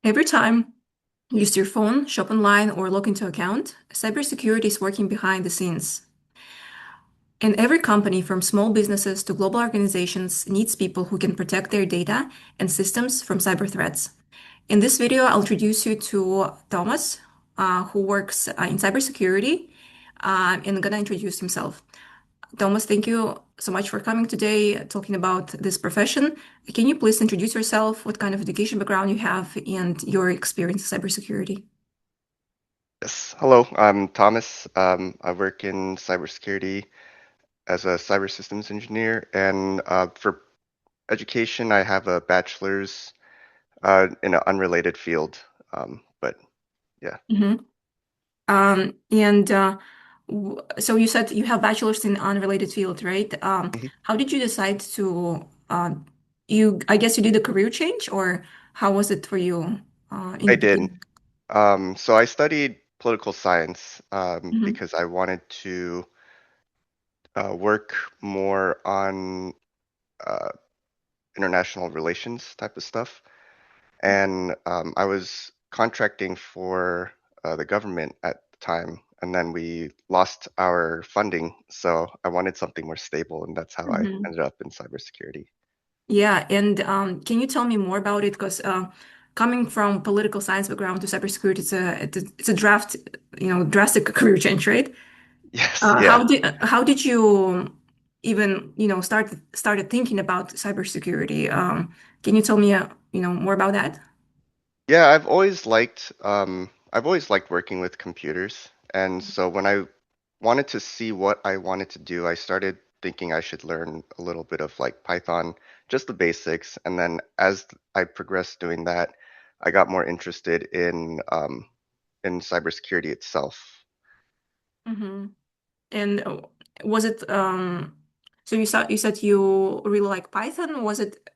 Every time you use your phone, shop online, or log into account, cybersecurity is working behind the scenes. And every company, from small businesses to global organizations, needs people who can protect their data and systems from cyber threats. In this video, I'll introduce you to Thomas, who works in cybersecurity, and gonna introduce himself. Thomas, thank you so much for coming today, talking about this profession. Can you please introduce yourself, what kind of education background you have, and your experience in cybersecurity? Yes. Hello, I'm Thomas. I work in cybersecurity as a cyber systems engineer, and for education, I have a bachelor's in an unrelated field. But yeah. Mhm. And so you said you have bachelor's in unrelated field, right? Mhm. How did you decide to I guess you did a career change, or how was it for you in I the did. beginning? So I studied political science Hmm. because I wanted to work more on uh, international relations type of stuff. And I was contracting for the government at the time, and then we lost our funding, so I wanted something more stable, and that's how I Hmm. ended up in cybersecurity. Yeah, and can you tell me more about it? Because coming from political science background to cybersecurity, it's a drastic career change, right? Yes, yeah. How did you even started thinking about cybersecurity? Can you tell me more about that? Yeah, I've always liked working with computers, and so when I wanted to see what I wanted to do, I started thinking I should learn a little bit of like Python, just the basics, and then as I progressed doing that, I got more interested in cybersecurity itself. Hmm. And was it so you said you really like Python? Was it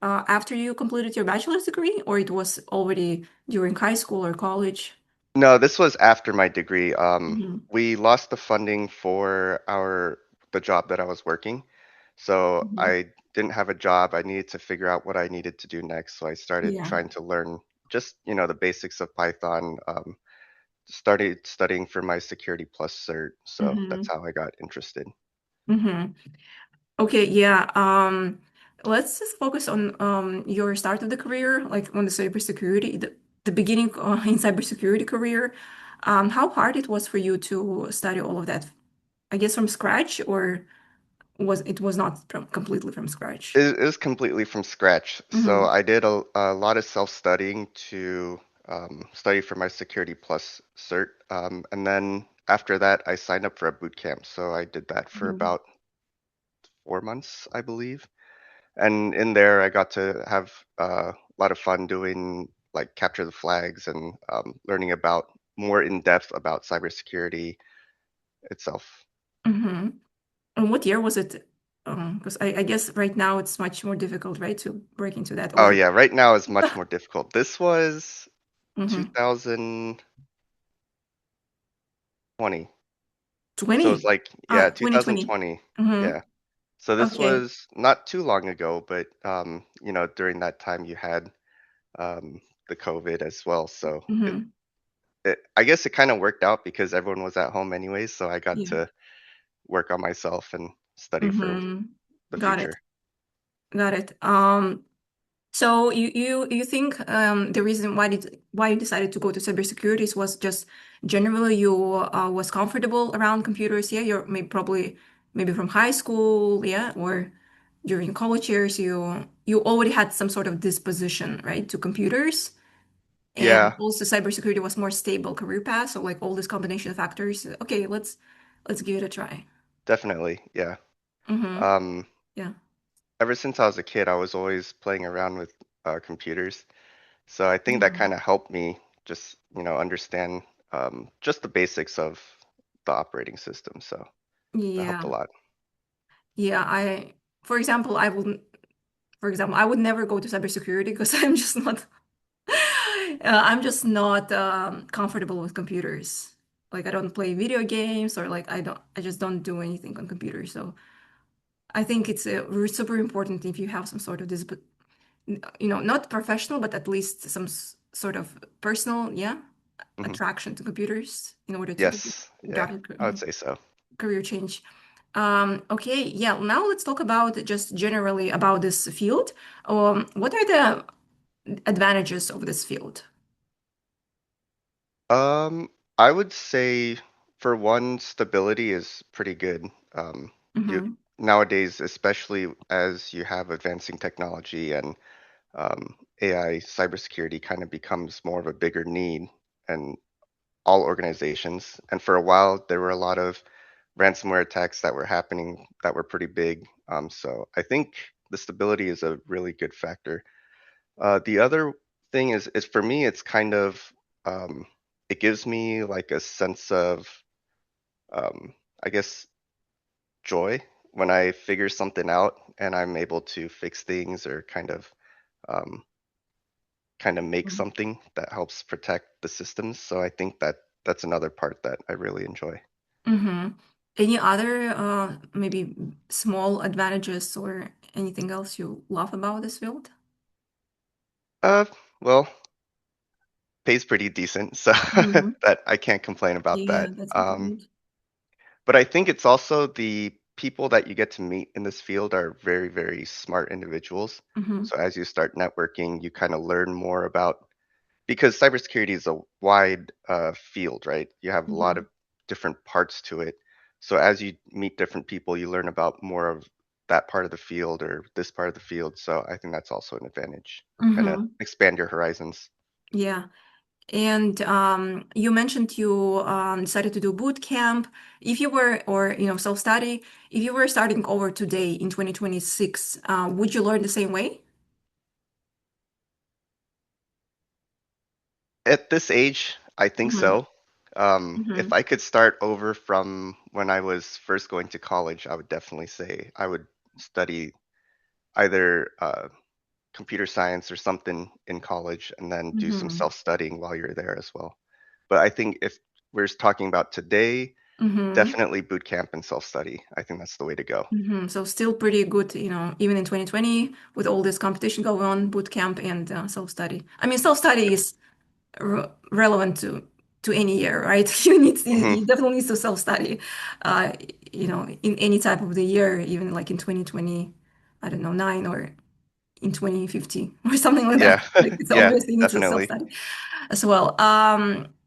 after you completed your bachelor's degree, or it was already during high school or college? No, this was after my degree. Hmm. We lost the funding for the job that I was working. So Hmm. I didn't have a job. I needed to figure out what I needed to do next. So I started Yeah. trying to learn just, the basics of Python. Started studying for my Security Plus cert. So that's Hmm. how I got interested. Hmm. Okay, yeah. Let's just focus on your start of the career, like on the cybersecurity, the beginning in cybersecurity career. How hard it was for you to study all of that? I guess from scratch, or was not completely from scratch? It was completely from scratch. So Hmm. I did a lot of self-studying to study for my Security Plus cert. And then after that, I signed up for a boot camp. So I did that for Hmm. about 4 months, I believe. And in there, I got to have a lot of fun doing like capture the flags and learning about more in depth about cybersecurity itself. Hmm. And what year was it? Because I guess right now it's much more difficult, right, to break into that. Oh Or yeah, right now is much more difficult. This was hmm. 2020. So it's 20. like, yeah, 2020. 2020. Hmm. Yeah. So this Okay. was not too long ago, but during that time you had the COVID as well. So Hmm. I guess it kind of worked out because everyone was at home anyways, so I got Yeah. to work on myself and study for Hmm. the Got it. future. Got it. So you think the reason why you decided to go to cybersecurity was just generally you was comfortable around computers? Yeah, you're maybe from high school, yeah, or during college years you already had some sort of disposition, right, to computers, and Yeah, also cybersecurity was more stable career path. So like all this combination of factors. Okay, let's give it a try. definitely. Yeah. Mm-hmm. Um, Yeah. Ever since I was a kid, I was always playing around with computers. So I think that Yeah. kind of helped me just, understand just the basics of the operating system. So that helped a Yeah. lot. Yeah. For example, I would never go to cybersecurity because I'm just not comfortable with computers. Like I don't play video games or like I just don't do anything on computers. So I think it's super important if you have some sort of this, not professional, but at least sort of personal, yeah, Hmm. attraction to computers in order to Yes, get yeah, a I would say so. career change. Okay, yeah. Now let's talk about just generally about this field. What are the advantages of this field? Um, I would say for one, stability is pretty good. You Mm-hmm. nowadays, especially as you have advancing technology and AI, cybersecurity kind of becomes more of a bigger need in all organizations. And for a while, there were a lot of ransomware attacks that were happening that were pretty big. So I think the stability is a really good factor. The other thing is for me, it's kind of um, it gives me like a sense of um, I guess joy when I figure something out and I'm able to fix things or um, kind of make something that helps protect the systems. So I think that that's another part that I really enjoy. Mm-hmm. Any other maybe small advantages or anything else you love about this field? Uh, well, pays pretty decent, so Mm-hmm. that I can't complain about Yeah, that. that's important. But I think it's also the people that you get to meet in this field are very, very smart individuals. Mm-hmm. So as you start networking, you kind of learn more about because cybersecurity is a wide field, right? You have a lot Mm-hmm. of different parts to it. So as you meet different people, you learn about more of that part of the field or this part of the field. So I think that's also an advantage. Kind of Mm-hmm. expand your horizons. Yeah. And you mentioned you decided to do boot camp. If you were, or self-study, if you were starting over today in 2026, would you learn the same way? At this age, I think Mm-hmm. so. If Mm-hmm. I could start over from when I was first going to college, I would definitely say I would study either computer science or something in college and then do some Mm-hmm. self-studying while you're there as well. But I think if we're talking about today, Mm-hmm. definitely boot camp and self-study. I think that's the way to go. Mm-hmm. So still pretty good, even in 2020 with all this competition going on, boot camp and self-study. I mean, self-study is relevant to any year, right? Hmm. You definitely need to self-study, uh, in any type of the year, even like in 2020, I don't know, 9 or in 2050 or something like Yeah, that. Like it's yeah, obvious you need to definitely. self-study as well.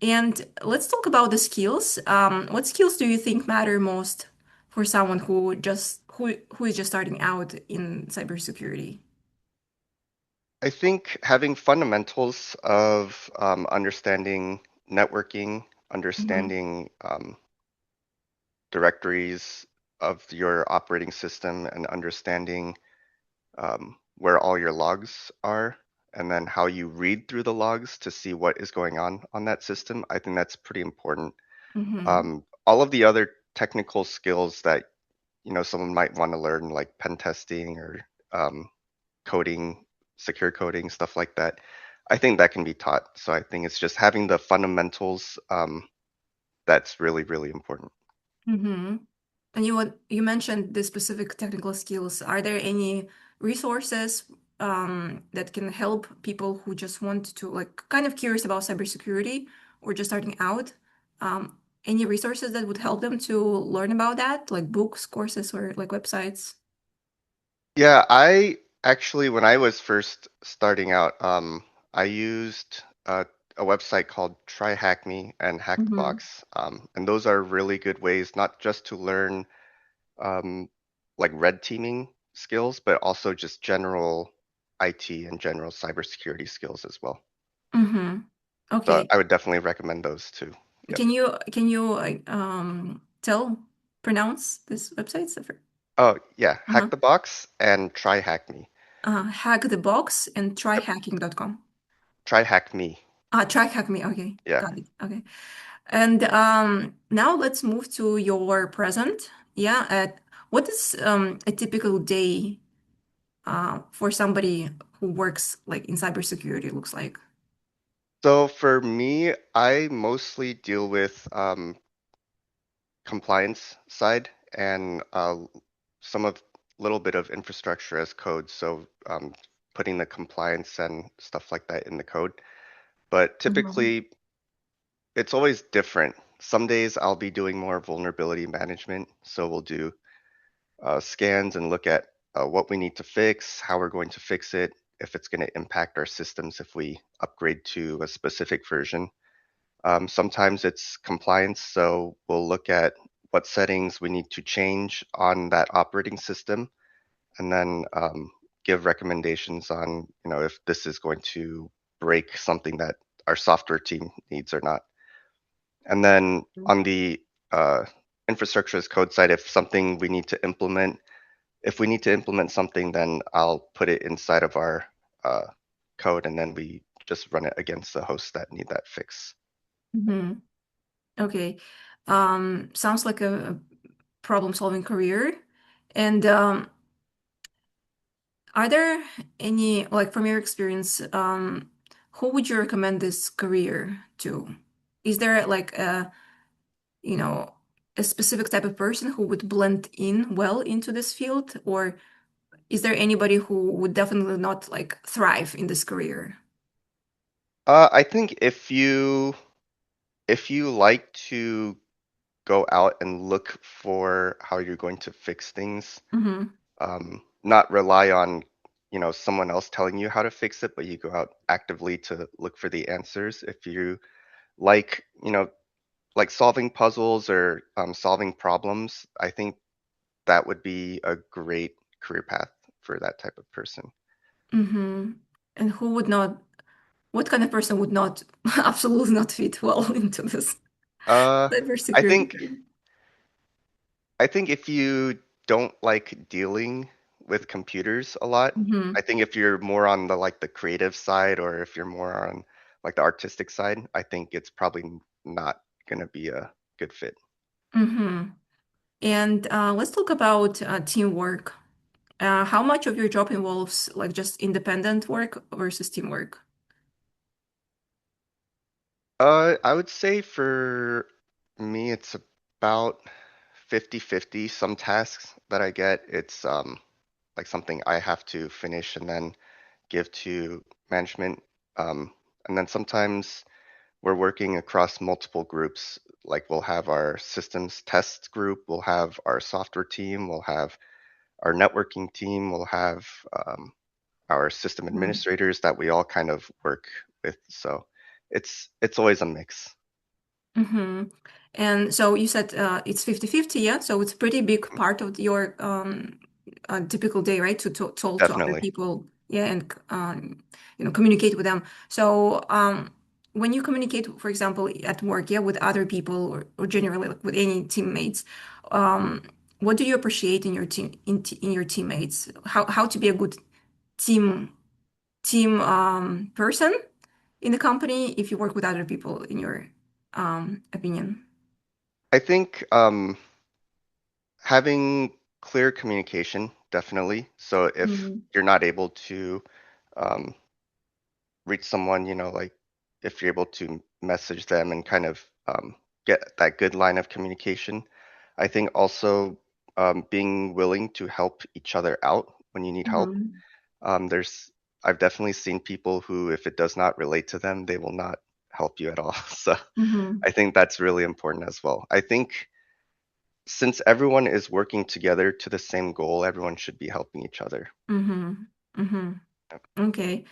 And let's talk about the skills. What skills do you think matter most for someone who is just starting out in cybersecurity? I think having fundamentals of understanding networking, Mm-hmm. understanding directories of your operating system, and understanding where all your logs are, and then how you read through the logs to see what is going on that system. I think that's pretty important. Mm-hmm. All of the other technical skills that someone might want to learn, like pen testing or um, coding, secure coding, stuff like that. I think that can be taught. So I think it's just having the fundamentals that's really, really important. Mm-hmm. And you mentioned the specific technical skills. Are there any resources that can help people who just want to like kind of curious about cybersecurity or just starting out? Any resources that would help them to learn about that, like books, courses, or like websites? Yeah, I actually, when I was first starting out, I used a website called Try Hack Me and Hack the Mm-hmm. Box. And those are really good ways not just to learn um, like red teaming skills, but also just general IT and general cybersecurity skills as well. Mm-hmm. So Okay. I would definitely recommend those too. Yep. Can you pronounce this website? Oh, yeah, Hack Uh-huh. the Box and Try Hack Me. Hack the box and Yep. tryhacking.com. Try Hack Me. Try hack me. Okay, Yeah. got it. Okay. And now let's move to your present. Yeah. What is a typical day for somebody who works like in cybersecurity looks like? So for me, I mostly deal with compliance side and some of little bit of infrastructure as code. So putting the compliance and stuff like that in the code. but Mhm. typically it's always different. Some days I'll be doing more vulnerability management, so we'll do scans and look at what we need to fix, how we're going to fix it, if it's going to impact our systems if we upgrade to a specific version. Sometimes it's compliance, so we'll look at what settings we need to change on that operating system, and then give recommendations on, if this is going to break something that our software team needs or not. And then on the uh, infrastructure as code side, if we need to implement something, then I'll put it inside of our uh, code, and then we just run it against the hosts that need that fix. Mhm. Okay. Sounds like a problem-solving career. And are there any, like from your experience, who would you recommend this career to? Is there like you know, a specific type of person who would blend in well into this field, or is there anybody who would definitely not like thrive in this career? I think if you like to go out and look for how you're going to fix things, Mm-hmm. not rely on, someone else telling you how to fix it, but you go out actively to look for the answers. If you like, like solving puzzles or solving problems, I think that would be a great career path for that type of person. Mm-hmm. And who would not, what kind of person would not absolutely not fit well into this Uh, I cybersecurity think career? I think if you don't like dealing with computers a lot, Mm-hmm. I think if you're more on the creative side, or if you're more on like the artistic side, I think it's probably not gonna be a good fit. Mm-hmm. And let's talk about teamwork. How much of your job involves like just independent work versus teamwork? I would say for me, it's about 50-50. Some tasks that I get, it's like something I have to finish and then give to management. Um, and then sometimes we're working across multiple groups. Like we'll have our systems test group, we'll have our software team, we'll have our networking team, we'll have our system administrators that we all kind of work with. So it's always a mix. Mm-hmm. And so you said it's 50-50, yeah? So it's pretty big part of your typical day, right? To talk to other Definitely. people, yeah, and communicate with them. So when you communicate, for example, at work, yeah, with other people or generally like, with any teammates, um, what do you appreciate in your in your teammates? How to be a good team person in the company if you work with other people, in your opinion? I think having clear communication, definitely. So if Mhm. you're not able to um, reach someone, like if you're able to message them and kind of get that good line of communication. I think also being willing to help each other out when you need help. Mhm. There's I've definitely seen people who, if it does not relate to them, they will not help you at all. So Mhm. I think that's really important as well. I think since everyone is working together to the same goal, everyone should be helping each other. Mhm. Mhm. Okay.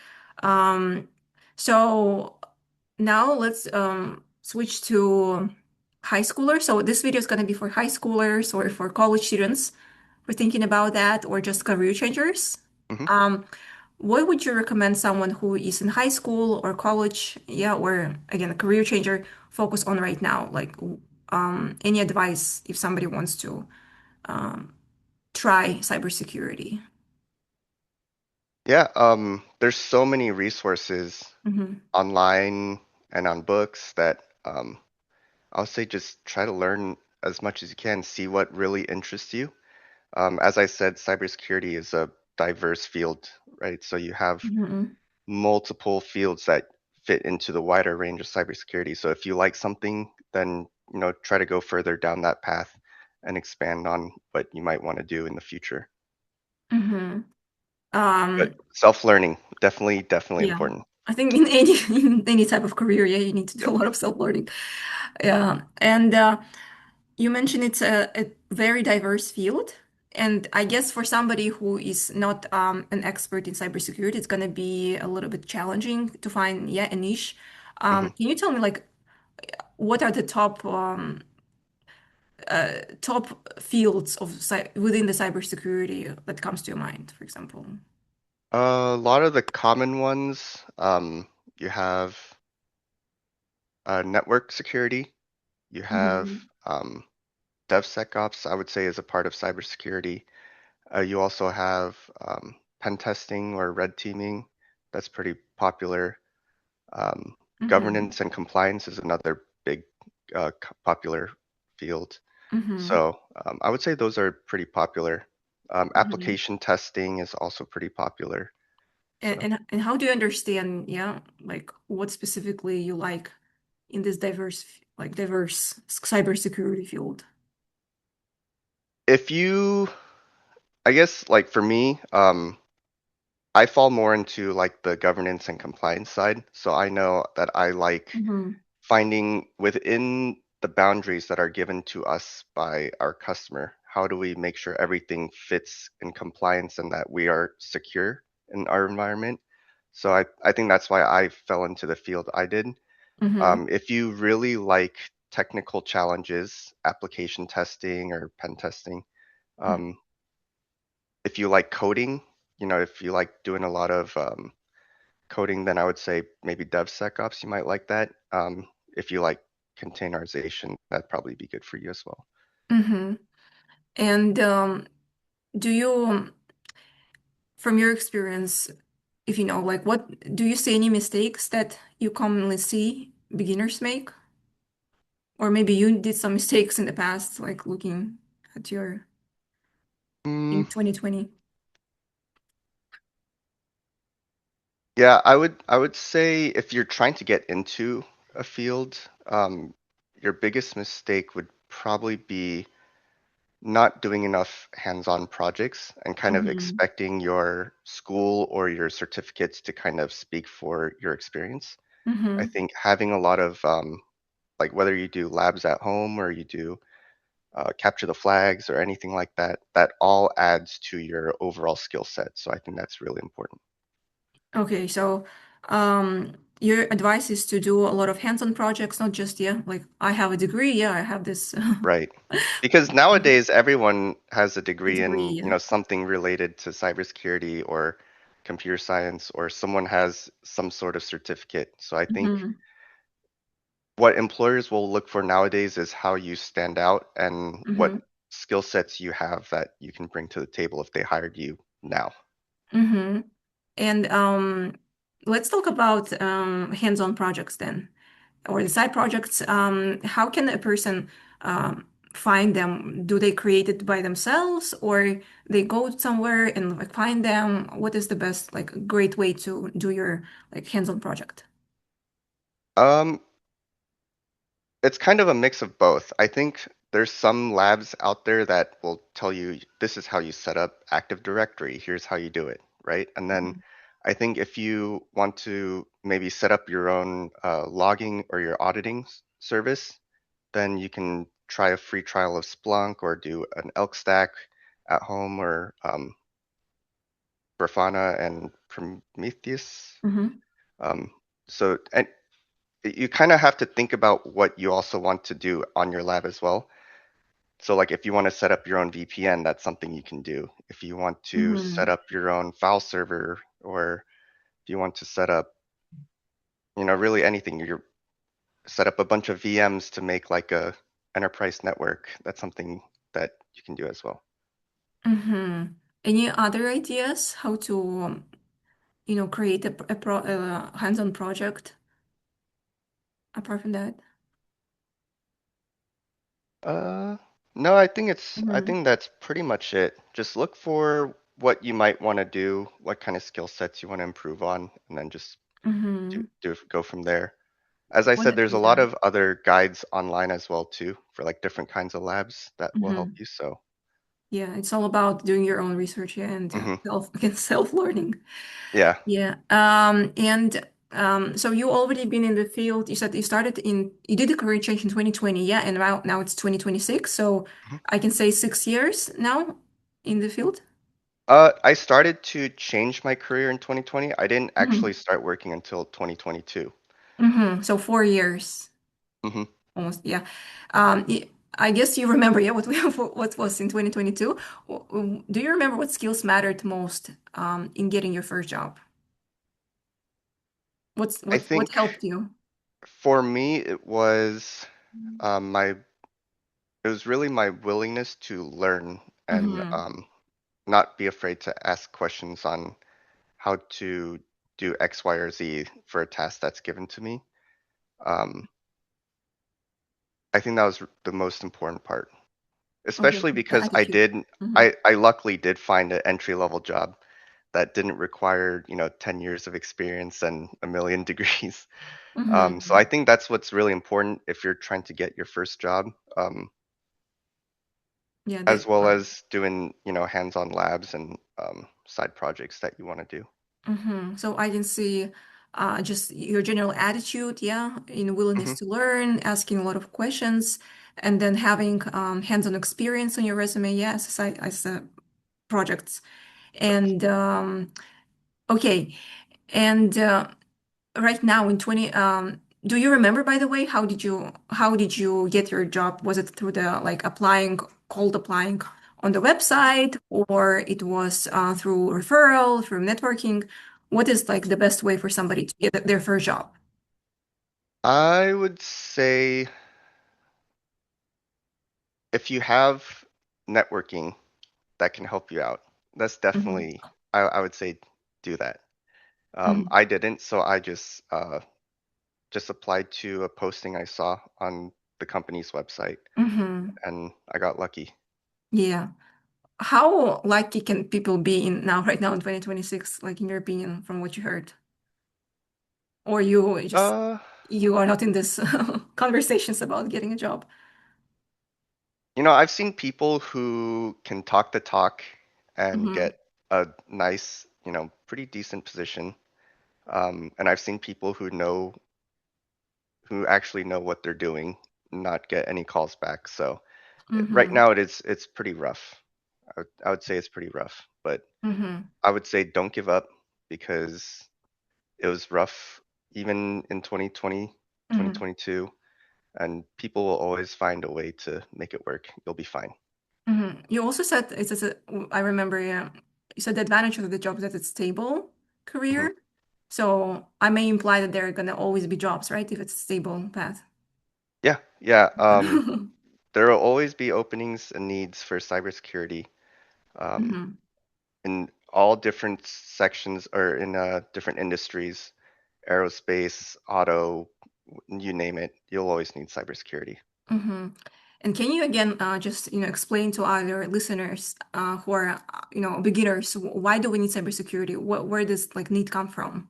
Um, so now let's switch to high schoolers. So this video is going to be for high schoolers or for college students who are thinking about that, or just career changers. Hmm. Um, what would you recommend someone who is in high school or college, yeah, or again, a career changer focus on right now? Like any advice if somebody wants to um, try cybersecurity? Yeah, there's so many resources Mm-hmm. online and on books that I'll say just try to learn as much as you can, see what really interests you. As I said, cybersecurity is a diverse field, right? So you have Mm-hmm. multiple fields that fit into the wider range of cybersecurity. So if you like something, then try to go further down that path and expand on what you might want to do in the future. Mm-hmm. But Um, self-learning, definitely, definitely yeah. important. I think in any in any type of career, yeah, you need to do a Yep. lot of self-learning. Yeah, and you mentioned it's a very diverse field, and I guess for somebody who is not an expert in cybersecurity, it's gonna be a little bit challenging to find, yeah, a niche. hmm Can you tell me like what are the top fields of within the cybersecurity that comes to your mind, for example? A lot of the common ones, you have network security, you have Hmm. um, DevSecOps, I would say, is a part of cybersecurity. You also have pen testing or red teaming. That's pretty popular. Um, Hmm. Governance and compliance is another big popular field. Hmm. So I would say those are pretty popular. Hmm. Application testing is also pretty popular. And, So and how do you understand, yeah, like what specifically you like in this diverse cybersecurity field? if you, I guess like for me, I fall more into like the governance and compliance side. So I know that I like Hmm. finding within the boundaries that are given to us by our customer, how do we make sure everything fits in compliance and that we are secure in our environment? So I think that's why I fell into the field I did. Hmm. If you really like technical challenges, application testing or pen testing, um, if you like coding, if you like doing a lot of coding, then I would say maybe DevSecOps, you might like that. If you like containerization, that'd probably be good for you as well. Hmm. And do you, from your experience, if you know, like what do you see any mistakes that you commonly see beginners make? Or maybe you did some mistakes in the past, like looking at your Mm, in 2020. yeah, I would say if you're trying to get into a field, your biggest mistake would probably be not doing enough hands-on projects and kind of Hmm. expecting your school or your certificates to kind of speak for your experience. I Hmm. think having a lot of like whether you do labs at home or you do capture the flags or anything like that, that all adds to your overall skill set. So I think that's really important. Okay, so your advice is to do a lot of hands-on projects, not just, yeah, like I have a degree, yeah, I have this Right. Because nowadays everyone has a degree degree, in, yeah. something related to cybersecurity or computer science, or someone has some sort of certificate. So I think Hmm. what employers will look for nowadays is how you stand out and what Hmm. skill sets you have that you can bring to the table if they hired you now. Hmm. And let's talk about hands-on projects then, or the side projects. How can a person find them? Do they create it by themselves, or they go somewhere and like find them? What is the best like great way to do your like hands-on project? Um, It's kind of a mix of both. I think there's some labs out there that will tell you this is how you set up Active Directory, here's how you do it, right? And then I think if you want to maybe set up your own logging or your auditing service, then you can try a free trial of Splunk or do an Elk Stack at home or Grafana and Prometheus. Mm-hmm. Um, and you kind of have to think about what you also want to do on your lab as well. So like if you want to set up your own VPN, that's something you can do. If you want to set Hmm. up your own file server, or if you want to set up, really anything, you set up a bunch of VMs to make like a enterprise network, that's something that you can do as well. Hmm. Any other ideas how to, create a hands-on project apart from that? Uh, no, I Hmm. think that's pretty much it. Just look for what you might want to do, what kind of skill sets you want to improve on, and then just Hmm. go from there. As I said, What, there's a lot yeah. of other guides online as well too for like different kinds of labs that will help Hmm. you. So, Yeah, it's all about doing your own research, yeah, and hmm self again self-learning. yeah. Yeah. And So you already been in the field. You said you did a career change in 2020, yeah, and now it's 2026. So Mhm. I can say 6 years now in the field. I started to change my career in 2020. I didn't actually Hmm. start working until 2022. So 4 years Hmm. almost, yeah. I guess you remember, yeah, what we what was in 2022. Do you remember what skills mattered most in getting your first job? I What think helped you? for me, my it was really my willingness to learn and Mm-hmm. not be afraid to ask questions on how to do X, Y, or Z for a task that's given to me. Um, I think that was the most important part, Okay, especially the because attitude. Mm-hmm. I luckily did find an entry level job that didn't require, 10 years of experience and a million degrees. So I Mm-hmm. think that's what's really important if you're trying to get your first job, Yeah, as that. well as doing, hands-on labs and side projects that you want to do. So I can see just your general attitude, yeah, in willingness Hmm. to learn, asking a lot of questions, and then having hands-on experience on your resume, yes, as projects. And okay, and right now in 20 do you remember, by the way, how did you get your job? Was it through the like applying, cold applying on the website, or it was through referral, through networking? What is like the best way for somebody to get their first job? I would say if you have networking that can help you out, that's Hmm. definitely, I would say do that. Hmm. I didn't, so I just applied to a posting I saw on the company's website, Hmm. and I got lucky. Yeah. How lucky can people be in now, right now in 2026, like in your opinion, from what you heard? Or Uh, you are not in this conversations about getting a job? I've seen people who can talk the talk and Hmm. get a nice, pretty decent position. And I've seen people who actually know what they're doing, not get any calls back. So right Hmm. now it's pretty rough. I would say it's pretty rough, but Hmm. I would say don't give up because it was rough even in 2020, Hmm. 2022, and people will always find a way to make it work. You'll be fine. You also said I remember, yeah, you said the advantage of the job is that it's stable Mhm. career. So I may imply that there are gonna always be jobs, right? If it's a stable path. Yeah, yeah. There will always be openings and needs for cybersecurity um, Hmm. in all different sections or in different industries, aerospace, auto, you name it. You'll always need cybersecurity. Hmm. And can you again just explain to other listeners who are beginners, why do we need cybersecurity? Where does like need come from?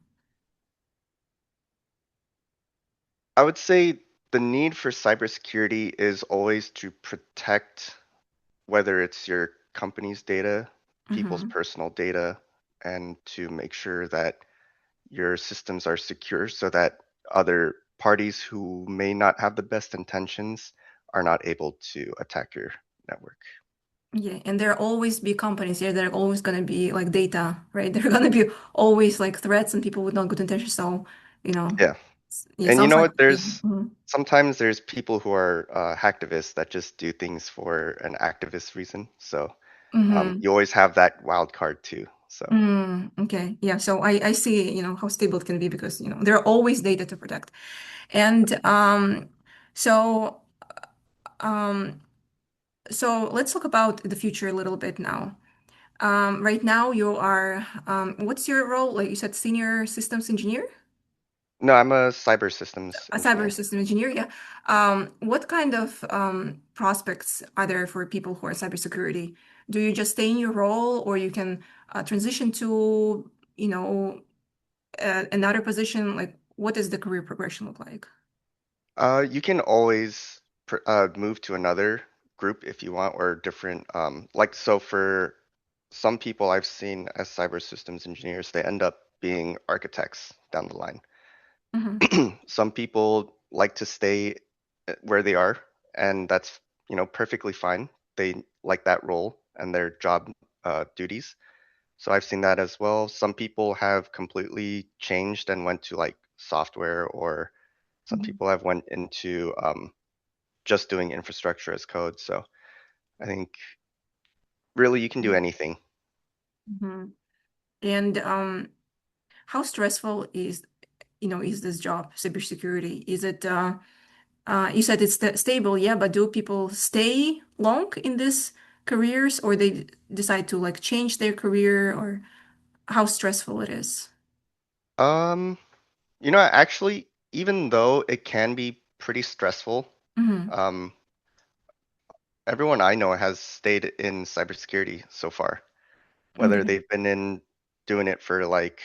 I would say the need for cybersecurity is always to protect whether it's your company's data, people's Hmm. personal data, and to make sure that your systems are secure so that other parties who may not have the best intentions are not able to attack your network. Yeah, and there always be companies here. There are always gonna be like data, right? There are gonna be always like threats and people with not good intentions. So, you know, Yeah. yeah, And you sounds know like what? yeah. There's Mhm. sometimes there's people who are hacktivists that just do things for an activist reason. So Mhm. you always have that wild card too. So Okay. Yeah. So I see, how stable it can be because, there are always data to protect. And so um so let's talk about the future a little bit now. Right now you are what's your role? Like you said, senior systems engineer? no, I'm a cyber systems A cyber engineer. system engineer, yeah. What kind of prospects are there for people who are cybersecurity? Do you just stay in your role, or you can transition to, another position? Like, what does the career progression look like? You can always move to another group if you want, or different. Like so, for some people I've seen as cyber systems engineers, they end up being architects down the line. Hmm. Some people like to stay where they are, and that's, perfectly fine. They like that role and their job duties. So I've seen that as well. Some people have completely changed and went to like software, or some people have went into just doing infrastructure as code. So I think really you can do anything. Hmm. And how stressful is this job, cybersecurity? Is it you said it's stable, yeah, but do people stay long in this careers or they decide to like change their career or how stressful it is? Um, actually, even though it can be pretty stressful, Hmm. um, everyone I know has stayed in cybersecurity so far, whether Okay. they've been in doing it for like,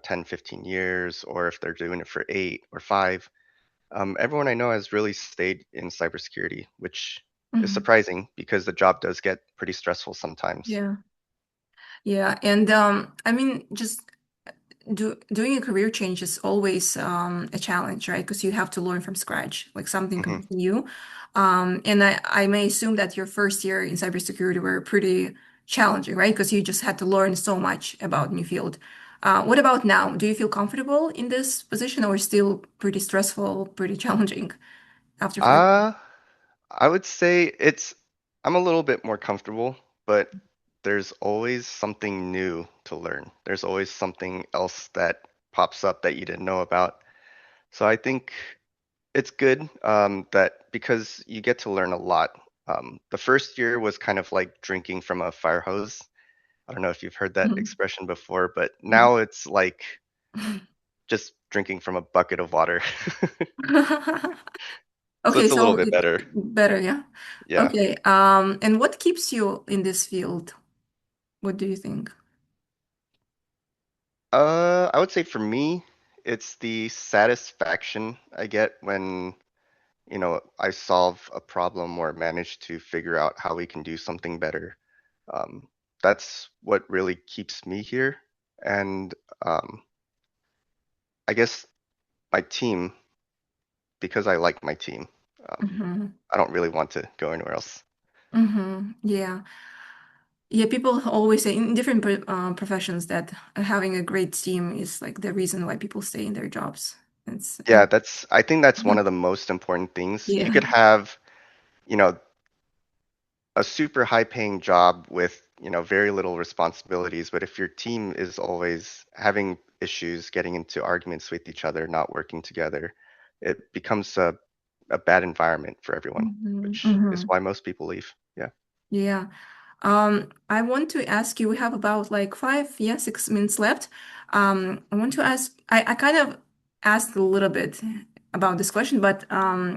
10, 15 years, or if they're doing it for 8 or 5. Everyone I know has really stayed in cybersecurity, which is Hmm. surprising because the job does get pretty stressful sometimes. Yeah. Yeah. And I mean, just doing a career change is always a challenge, right? Because you have to learn from scratch, like something hmm completely new. And I may assume that your first year in cybersecurity were pretty challenging, right? Because you just had to learn so much about new field. What about now? Do you feel comfortable in this position or still pretty stressful, pretty challenging after 4 years? Uh, I would say I'm a little bit more comfortable, but there's always something new to learn. There's always something else that pops up that you didn't know about. So I think it's good that because you get to learn a lot. The first year was kind of like drinking from a fire hose. I don't know if you've heard that Mhm. expression before, but now it's like just drinking from a bucket of water. So Okay, it's a little so bit it better. better, yeah. Yeah. Okay, and what keeps you in this field? What do you think? I would say for me, it's the satisfaction I get when, I solve a problem or manage to figure out how we can do something better. Um, that's what really keeps me here. And um, I guess my team, because I like my team, um, Hmm. I don't really want to go anywhere else. Yeah. Yeah, people always say in different professions that having a great team is like the reason why people stay in their jobs. It's Yeah, I think that's one of the most important things. You yeah. could have, you know, a super high paying job with, very little responsibilities, but if your team is always having issues, getting into arguments with each other, not working together, it becomes a bad environment for everyone, Hmm. which is Hmm. why most people leave. Yeah. Yeah. I want to ask you, we have about like 6 minutes left. I want to ask, I kind of asked a little bit about this question, but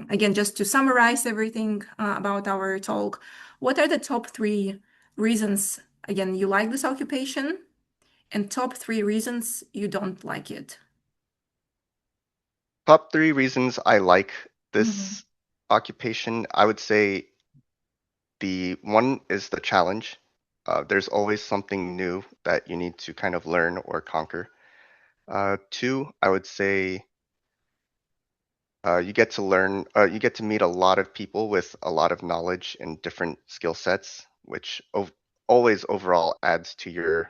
again, just to summarize everything about our talk, what are the top three reasons, again, you like this occupation, and top three reasons you don't like it? Top three reasons I like Hmm. this occupation, I would say the one is the challenge. There's always something new that you need to kind of learn or conquer. Two, I would say you get to meet a lot of people with a lot of knowledge and different skill sets, which always overall adds to your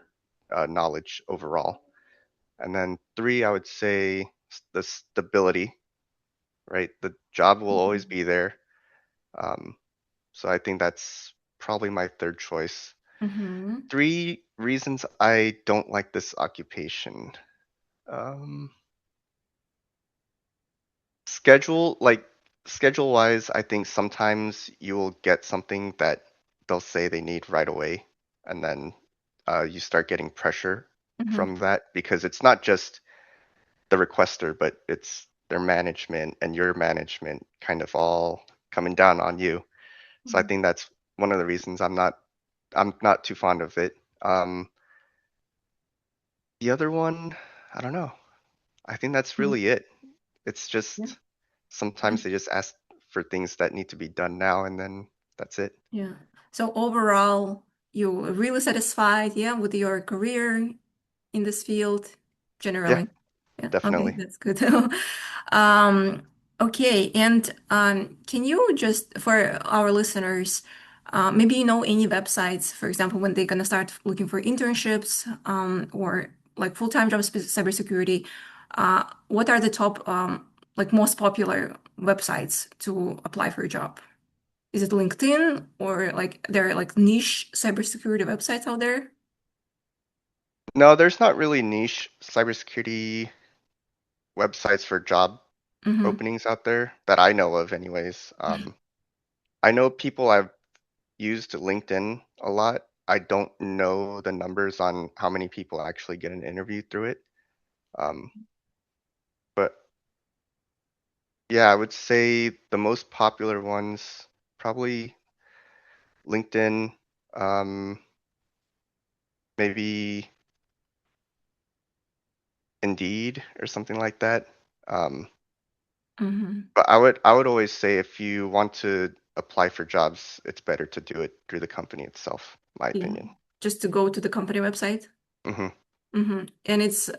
knowledge overall. And then three, I would say the stability, right? The job will always be there. Um, so I think that's probably my third choice. Hmm. Three reasons I don't like this occupation. Um, like schedule wise, I think sometimes you will get something that they'll say they need right away, and then you start getting pressure Hmm. from that because it's not just the requester, but it's their management and your management kind of all coming down on you. So I think that's one of the reasons I'm not too fond of it. The other one, I don't know. I think that's Hmm. really it. It's Yeah. just sometimes they just ask for things that need to be done now, and then that's it. Yeah. So overall, you're really satisfied, yeah, with your career in this field Yeah, generally. Yeah, okay, definitely. that's good. Um, okay, and can you just, for our listeners, maybe you know any websites, for example, when they're gonna start looking for internships, or like full-time jobs, cybersecurity, what are the top, like most popular websites to apply for a job? Is it LinkedIn or like there are like niche cybersecurity websites out there? No, there's not really niche cybersecurity websites for job Mm-hmm. openings out there that I know of, anyways. I know people have used LinkedIn a lot. I don't know the numbers on how many people actually get an interview through it. Um, but yeah, I would say the most popular ones probably LinkedIn, um, maybe Indeed or something like that. Um, Mm-hmm. but I would always say if you want to apply for jobs, it's better to do it through the company itself, my Yeah, opinion. just to go to the company website. Hmm. Mm-hmm. And it's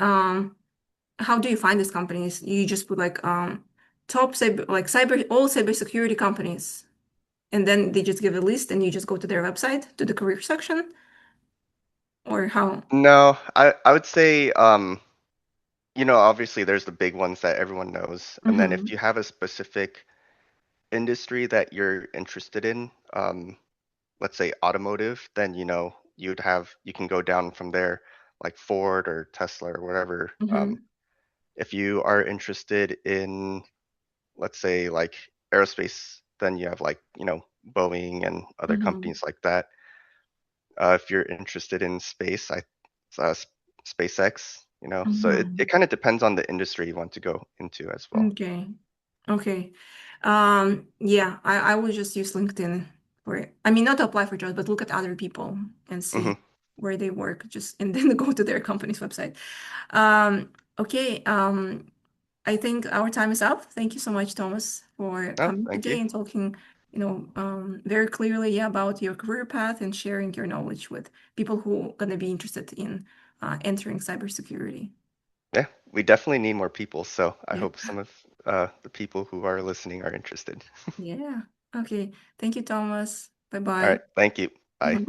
how do you find these companies? You just put like top cyber like cyber all cybersecurity companies, and then they just give a list, and you just go to their website to the career section, or how? No, I would say obviously there's the big ones that everyone knows, and then if Mm-hmm. you have a specific industry that you're interested in, let's say automotive, then you can go down from there, like Ford or Tesla or whatever. Mm-hmm. If you are interested in, let's say, like aerospace, then you have like Boeing and other Mm-hmm. companies like that. If you're interested in space, uh, SpaceX, so it Mm-hmm. kind of depends on the industry you want to go into as well. Okay. Okay. Yeah, I would just use LinkedIn for it. I mean, not to apply for jobs, but look at other people and see Hmm. where they work, just and then go to their company's website. Okay. I think our time is up. Thank you so much, Thomas, for Oh, coming thank today you. and talking, very clearly, yeah, about your career path and sharing your knowledge with people who are going to be interested in entering cybersecurity. Yeah, we definitely need more people, so I Yeah. hope some of the people who are listening are interested. Yeah. Okay. Thank you, Thomas. All Bye-bye. right, thank you. Bye.